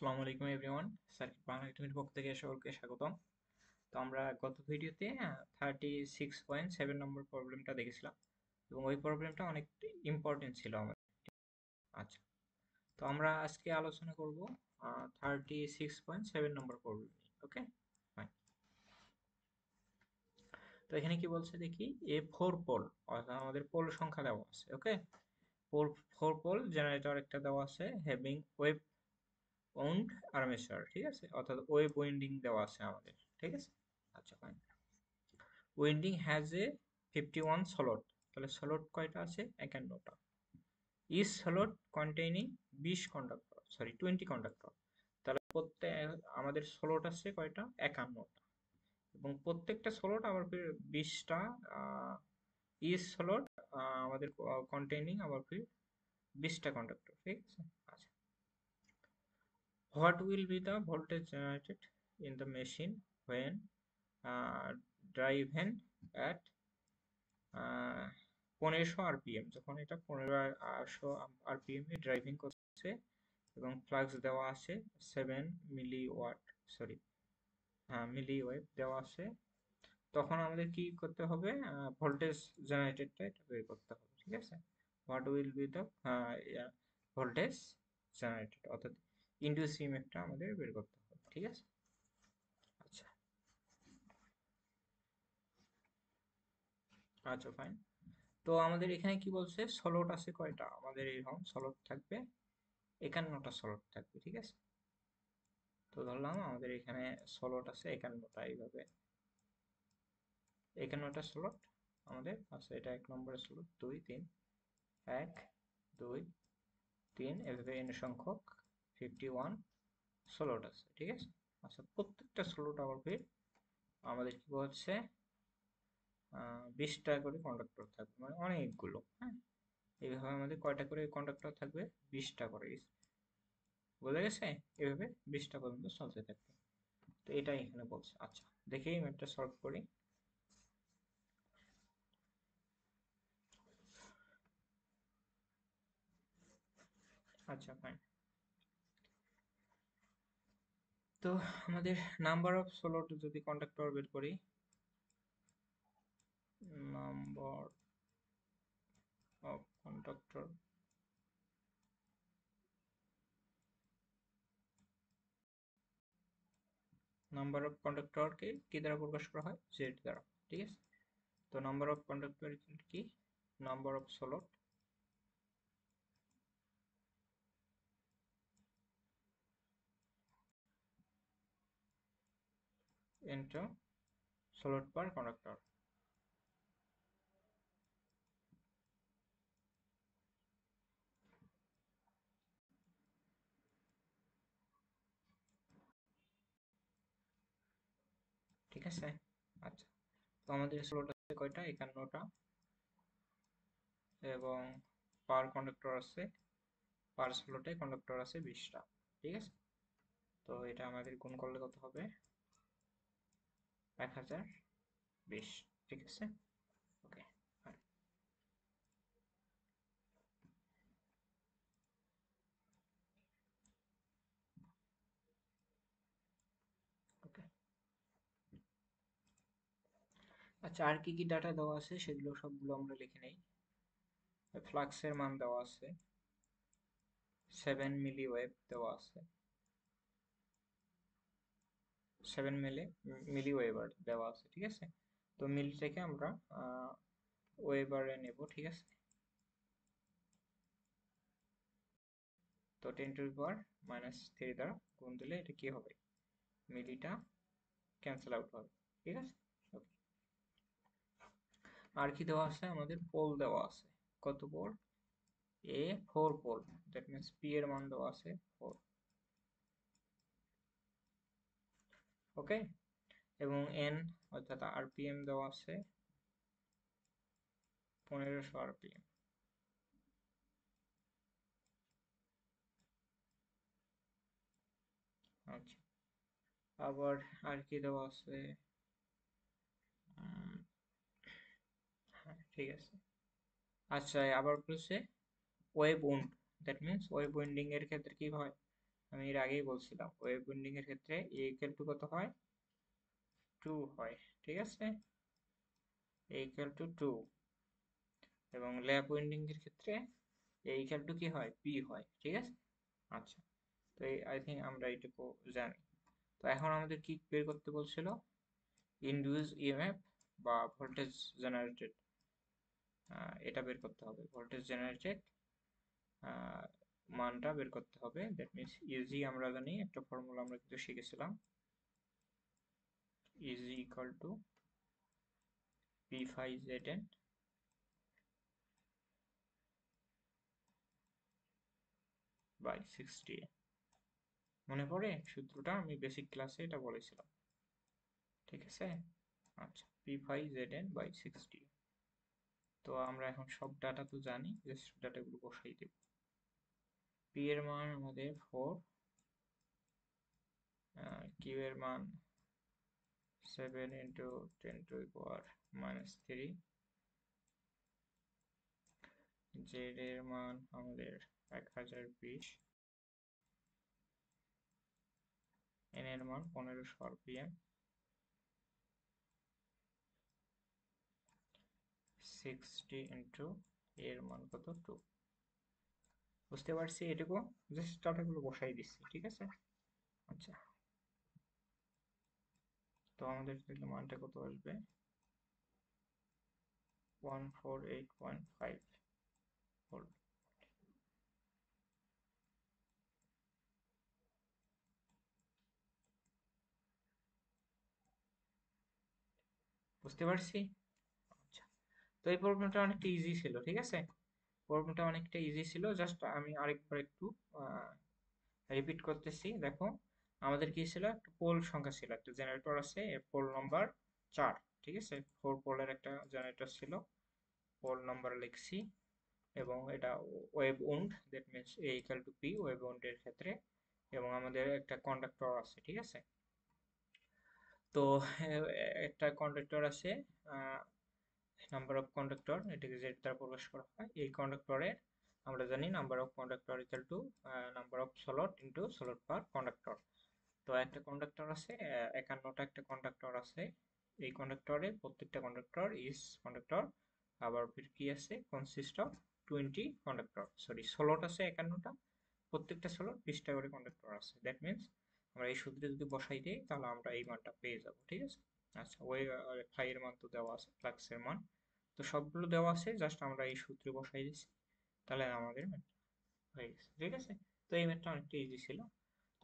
আসসালামু আলাইকুম everyone, circuit Bangla একাডেমির পক্ষ থেকে সকলকে স্বাগতম। তো আমরা গত ভিডিওতে 36.7 নম্বর প্রবলেমটা দেখেছিলাম এবং ওই প্রবলেমটা অনেক ইম্পর্টেন্ট ছিল আমাদের। আচ্ছা, তো আমরা আজকে আলোচনা করব 36.7 নম্বর প্রবলেম নিয়ে। ওকে, ফাইন। তো এখানে কি বলছে দেখি, ফোর পোল, অর্থাৎ আমাদের পোল সংখ্যা দেওয়া আছে। ওকে, ফোর ফোর পোল জেনারেটর একটা দেওয়া আছে, হ্যাভিং ওয়েভ উন্ড আর্মেচার, ঠিক আছে, অর্থাৎ ওয়েভ উইন্ডিং দেওয়া আছে আমাদের, ঠিক আছে। আচ্ছা, fine. Winding has a 51 slot, তাহলে স্লট কয়টা আছে? 51টা। Each slot containing 20 conductor, sorry 20 conductor. তাহলে প্রত্যেক আমাদের স্লট আছে কয়টা? 51টা। এবং প্রত্যেকটা স্লট আবার ফির 20টা, ইচ স্লট আমাদের কন্টেইনিং আবার ফির 20টা কন্ডাক্টর, ঠিক আছে। আচ্ছা, what will be the voltage generated in the machine when driven at 1500 RPM, যখন এটা 1500 আরপিএম এ ড্রাইভিং করছে এবং ফ্লাক্স দেওয়া আছে 7 মিলি ওয়াট, সরি মিলি ওয়েভ দেওয়া আছে, তখন আমাদের কি করতে হবে? ভোল্টেজ জেনারেটেডটা এটা বের করতে হবে, ঠিক আছে। What will be the voltage generated, অর্থাৎ ইনডিউস ইএমএফটা আমাদের বের করতে হবে, ঠিক আছে। আচ্ছা, আচ্ছা, ফাইন। তো আমাদের এখানে কি বলছে, স্লট আছে কয়টা? আমাদের এরকম স্লট থাকবে 51টা স্লট থাকবে, ঠিক আছে। তো ধরলাম আমাদের এখানে স্লট আছে 51টা, এইভাবে 51টা স্লট আমাদের আছে। এটা 1 নম্বরের স্লট, 2 3, 1 2 3, এভাবে n সংখ্যক 51 স্লট আছে, ঠিক আছে। আচ্ছা, প্রত্যেকটা স্লট আবার ফির আমাদের কি হচ্ছে 20টা করে কন্ডাক্টর থাকবে, মানে অনেকগুলো। হ্যাঁ, এইভাবে আমাদের কয়টা করে কন্ডাক্টর থাকবে? 20টা করে, বোঝা গেছে? এভাবে 20টা পর্যন্ত চলতে থাকবে। তো এটাই এখানে বলছে। আচ্ছা, দেখি ম্যাথটা সলভ করি। আচ্ছা, ফাইন। তো আমাদের নাম্বার অফ স্লট যদি কন্ডাক্টর বের করি, number of conductor, number of কন্ডাক্টরকে কি দ্বারা প্রকাশ করা হয়? জেড দ্বারা, ঠিক আছে। তো নাম্বার অফ কন্ডাক্টর কি? Number of slot into slot per conductor. ঠিক আছে। আচ্ছা, তো আমাদের স্লট আছে কয়টা? 51টা। এবং পার কন্ডাক্টর আছে, পার স্লটে কন্ডাক্টর আছে 20টা, ঠিক আছে। তো এটা আমাদের গুণ করলে কত হবে? 1020, ঠিক আছে। ওকে, ওকে। আচ্ছা, আর কি কি ডাটা দেওয়া আছে সেগুলো সবগুলো আমরা লিখে নেই। ফ্লাক্সের মান দেওয়া আছে, 7 মিলি ওয়েভ দেওয়া আছে, 7 মিলি ওয়েবার দেওয়া আছে, ঠিক আছে। তো মিলি থেকে আমরা ওয়েবারে নেব, ঠিক আছে। তো 10⁻³ দ্বারা গুণ দিলে এটা কি হবে? মিলিটা ক্যান্সেল আউট হবে, ঠিক আছে। Okay. আর কি দেওয়া আছে? আমাদের পোল দেওয়া আছে। কত pole? 4 pole, that means P এর মান দেওয়া আছে 4। ওকে, এবং এন অর্থাৎ আরপিএম দেওয়া আছে 1500 আরপিএম। আচ্ছা, আবার আর কি দেওয়া আছে? হ্যাঁ, ঠিক আছে। আচ্ছা, আবার বলছে wave wound, that means wave winding এর ক্ষেত্রে কি হয়? আমি এর আগেই বলছিলাম ওয়েভ উইন্ডিং এর ক্ষেত্রে এ ইকুয়াল টু কত হয়, 2 হয়, ঠিক আছে, এ ইকুয়াল টু 2। এবং ল্যাপ উইন্ডিং এর ক্ষেত্রে এ ইকুয়াল টু কি হয়, পি হয়, ঠিক আছে। আচ্ছা, তো এই আই থিঙ্ক আমরা এইটুকু জানি। তো এখন আমাদের কি বের করতে বলছিল, ইনডিউস ইএমএফ বা ভোল্টেজ জেনারেটেড, এটা বের করতে হবে, ভোল্টেজ জেনারেটেড মানটা বের করতে হবে। দ্যাট মিনস ইজি আমরা জানি একটা ফর্মুলা আমরা কিন্তু শিখেছিলাম, Eg equal to P phi Z N by 60। মনে পড়ে সূত্রটা, আমি বেসিক ক্লাসে এটা বলেছিলাম, ঠিক আছে। আচ্ছা, P phi Z N by 60। তো আমরা এখন সব ডাটা তো জানি, জাস্ট ডাটাগুলো বসাই দেব। পি এর মান আমাদের 4, কিউ এর মান 7 into 10 to the power -3, Z এর মান আমাদের 1020, এন এর মান 1500 আরপিএম, 60 ইন্টু এর মান কত, 2। বুঝতে পারছি এটুকু, জাস্ট ডাটাগুলো বসাই দিচ্ছি, ঠিক আছে। আচ্ছা, তো আমাদের তাহলে মানটা কত আসবে, 148.5 ভোল্ট। বুঝতে পারছি। আচ্ছা, তো এই প্রবলেমটা অনেকটা ইজি ছিল, ঠিক আছে, প্রবলেমটা অনেকটা ইজি ছিল। জাস্ট আমি আরেকবার একটু রিপিট করতেছি, দেখো আমাদের কি ছিল, একটা পোল সংখ্যা ছিল, একটা জেনারেটর আছে, পোল নাম্বার 4, ঠিক আছে, 4 পোলের একটা জেনারেটর ছিল, পোল নাম্বার লিখছি। এবং এটা wave wound, that means A equal to P wave উন্ডের ক্ষেত্রে। এবং আমাদের একটা কন্ডাক্টর আছে, ঠিক আছে। তো একটা কন্ডাক্টর আছে, নাম্বার অফ কন্ডাক্টর, এটাকে জেড দ্বারা প্রকাশ করা হয়। এই কন্ডাক্টরের আমরা জানি number of conductor equal to number of slot into slot per conductor. তো একটা কন্ডাক্টর আছে, 51টা একটা কন্ডাক্টর আছে। এই কন্ডাক্টরে প্রত্যেকটা কন্ডাক্টর ইজ কন্ডাক্টর, আবার ফির কি আছে, consist of 20 conductor, sorry slot আছে 51টা, প্রত্যেকটা স্লট 20টা করে কন্ডাক্টর আছে। দ্যাট মিনস আমরা এই সূত্রে যদি বসাই দিই তাহলে আমরা এই মানটা পেয়ে যাব, ঠিক আছে। আচ্ছা, ওই ফাই এর মান তো দেওয়া আছে, ফ্লাক্স এর মান তো সবগুলো দেওয়া আছে, জাস্ট আমরা এই সূত্রে বসাই দিচ্ছি, তাহলে আমাদের হয়ে গেছে, ঠিক আছে। তো এই ম্যাথটা অনেকটা ইজি ছিল।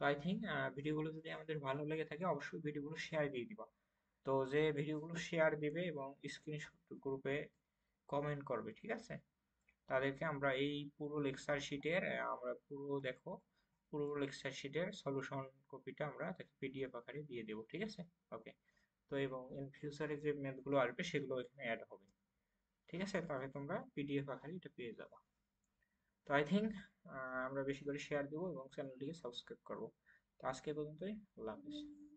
তো আই থিঙ্ক ভিডিওগুলো যদি আমাদের ভালো লেগে থাকে অবশ্যই ভিডিওগুলো শেয়ার দিয়ে দিবা। তো যে ভিডিওগুলো শেয়ার দিবে এবং স্ক্রিনশট গ্রুপে কমেন্ট করবে, ঠিক আছে, তাদেরকে আমরা এই পুরো লেকচার শিটের আমরা পুরো দেখো পুরো লেকচার শিটের সলিউশন কপিটা আমরা তাকে পিডিএফ আকারে দিয়ে দেবো, ঠিক আছে। ওকে, তো এবং ইন ফিউচারে যে ম্যাথগুলো আসবে সেগুলো এখানে অ্যাড হবে, ঠিক আছে, তাহলে তোমরা পিডিএফ আকারে এটা পেয়ে যাবে। তো আই থিঙ্ক আমরা বেশি করে শেয়ার দেবো এবং চ্যানেলটিকে সাবস্ক্রাইব করবো। তো আজকে পর্যন্তই, আল্লাহ হাফিজ।